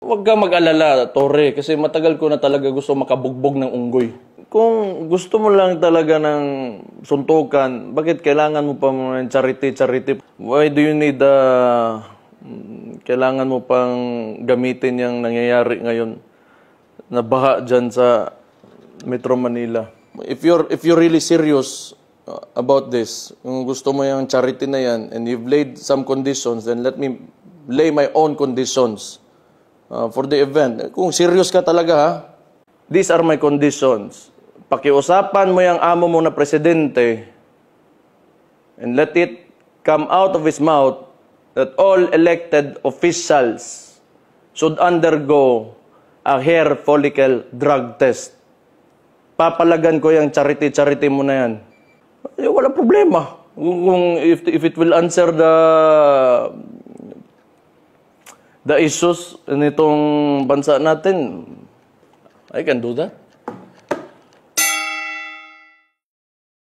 Huwag ka mag-alala, Torre, kasi matagal ko na talaga gusto makabugbog ng unggoy. Kung gusto mo lang talaga ng suntukan, bakit kailangan mo pa ng charity? Why do you need kailangan mo pang gamitin yung nangyayari ngayon na baha dyan sa Metro Manila? If you're really serious about this, kung gusto mo yung charity na yan and you've laid some conditions, then let me lay my own conditions for the event. Kung serious ka talaga ha, these are my conditions. Pakiusapan mo yung amo mo na presidente and let it come out of his mouth that all elected officials should undergo a hair follicle drug test. Papalagan ko yung charity mo na yan. Walang problema. Kung if it will answer the issues nitong bansa natin, I can do that.